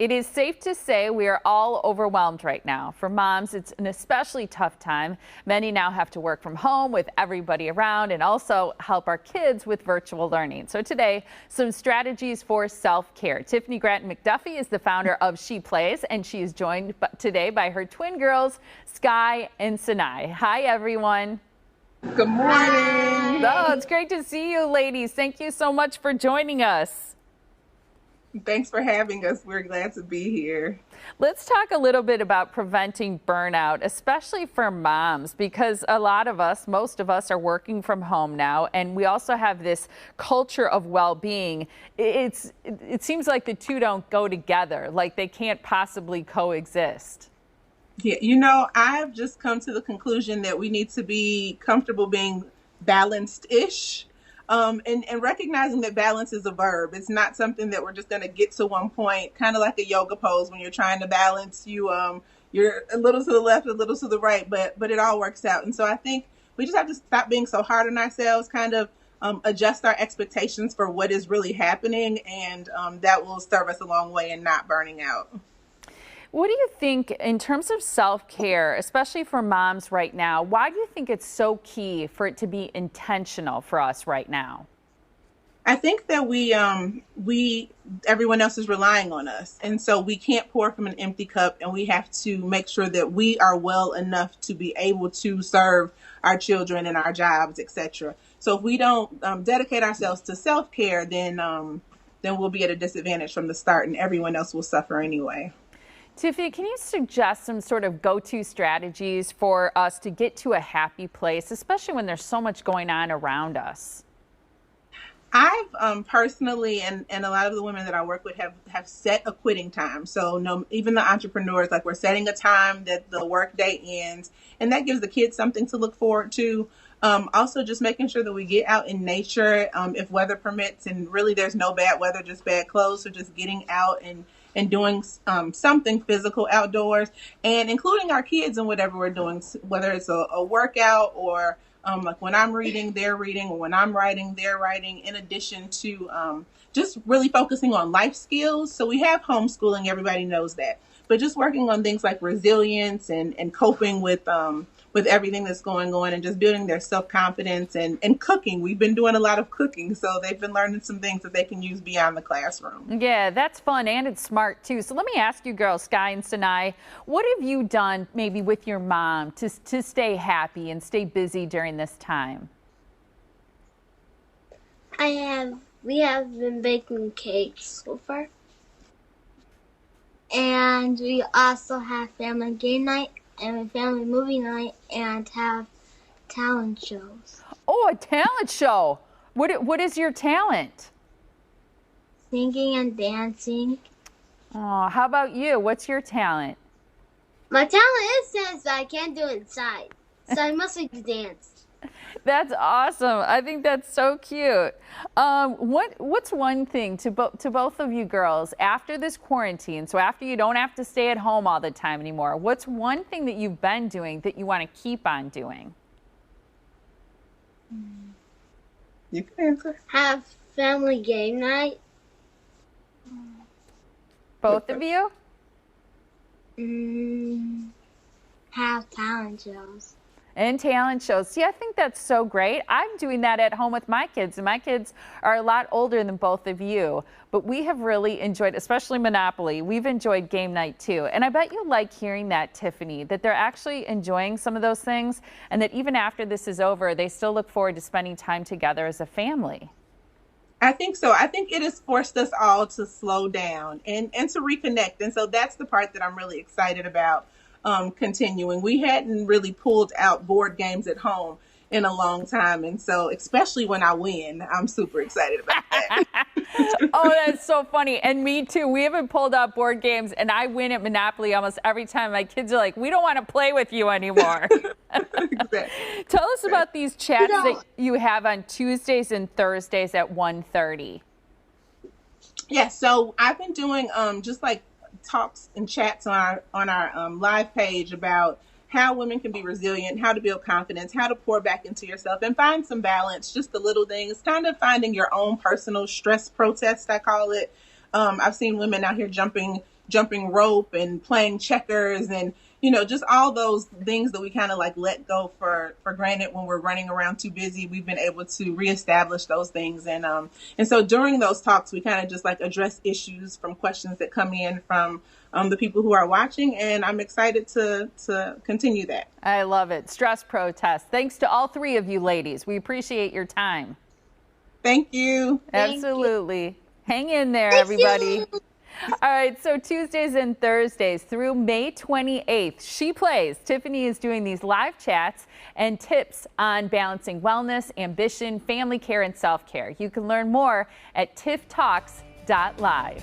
It is safe to say we are all overwhelmed right now. For moms, it's an especially tough time. Many now have to work from home with everybody around and also help our kids with virtual learning. So today, some strategies for self-care. Tiffany Gratton-McDuffie is the founder of She Plays, and she is joined today by her twin girls, Sky and Sanai. Hi, everyone. Good morning. Oh, it's great to see you, ladies. Thank you so much for joining us. Thanks for having us. We're glad to be here. Let's talk a little bit about preventing burnout, especially for moms, because a lot of us, most of us are working from home now, and we also have this culture of well-being. It seems like the two don't go together, like they can't possibly coexist. Yeah, I've just come to the conclusion that we need to be comfortable being balanced-ish. And recognizing that balance is a verb. It's not something that we're just going to get to one point, kind of like a yoga pose when you're trying to balance. You're a little to the left, a little to the right, but it all works out. And so I think we just have to stop being so hard on ourselves, kind of adjust our expectations for what is really happening, and that will serve us a long way in not burning out. What do you think in terms of self-care, especially for moms right now? Why do you think it's so key for it to be intentional for us right now? I think that everyone else is relying on us. And so we can't pour from an empty cup, and we have to make sure that we are well enough to be able to serve our children and our jobs, etc. So if we don't dedicate ourselves to self-care, then we'll be at a disadvantage from the start, and everyone else will suffer anyway. Tiffany, can you suggest some sort of go-to strategies for us to get to a happy place, especially when there's so much going on around us? I've personally, and a lot of the women that I work with have set a quitting time. So even the entrepreneurs, like we're setting a time that the work day ends, and that gives the kids something to look forward to. Also just making sure that we get out in nature if weather permits, and really there's no bad weather, just bad clothes. So just getting out and doing something physical outdoors, and including our kids in whatever we're doing, whether it's a workout or like when I'm reading, they're reading, or when I'm writing, they're writing, in addition to just really focusing on life skills. So we have homeschooling, everybody knows that, but just working on things like resilience and coping with everything that's going on, and just building their self-confidence and cooking. We've been doing a lot of cooking, so they've been learning some things that they can use beyond the classroom. Yeah, that's fun, and it's smart too. So let me ask you girls, Sky and Sanai, what have you done maybe with your mom to stay happy and stay busy during this time? We have been baking cakes so far. And we also have family game night and a family movie night, and have talent shows. Oh, a talent show. What is your talent? Singing and dancing. Oh, how about you? What's your talent? My talent is dance, but I can't do it inside. So I mostly do dance. That's awesome. I think that's so cute. What's one thing to both of you girls after this quarantine, so after you don't have to stay at home all the time anymore, what's one thing that you've been doing that you want to keep on doing? You can answer. Have family game night. Both of you? Have talent shows. And talent shows. See, I think that's so great. I'm doing that at home with my kids, and my kids are a lot older than both of you. But we have really enjoyed, especially Monopoly, we've enjoyed game night too. And I bet you like hearing that, Tiffany, that they're actually enjoying some of those things, and that even after this is over, they still look forward to spending time together as a family. I think so. I think it has forced us all to slow down and to reconnect. And so that's the part that I'm really excited about. Continuing. We hadn't really pulled out board games at home in a long time, and so especially when I win, I'm super excited about that. Oh, that's so funny. And me too. We haven't pulled out board games, and I win at Monopoly almost every time. My kids are like, we don't want to play with you anymore. Exactly. Tell us about these chats that you have on Tuesdays and Thursdays at 1:30. Yeah, so I've been doing just like talks and chats on our live page about how women can be resilient, how to build confidence, how to pour back into yourself and find some balance, just the little things, kind of finding your own personal stress protest, I call it, I've seen women out here jumping rope and playing checkers, and just all those things that we kind of like let go for granted when we're running around too busy. We've been able to reestablish those things, and so during those talks, we kind of just like address issues from questions that come in from the people who are watching, and I'm excited to continue that. I love it. Stress protest. Thanks to all three of you ladies. We appreciate your time. Thank you. Absolutely. Hang in there, Thank everybody. you. All right, so Tuesdays and Thursdays through May 28th, She Plays. Tiffany is doing these live chats and tips on balancing wellness, ambition, family care, and self-care. You can learn more at tifftalks.live.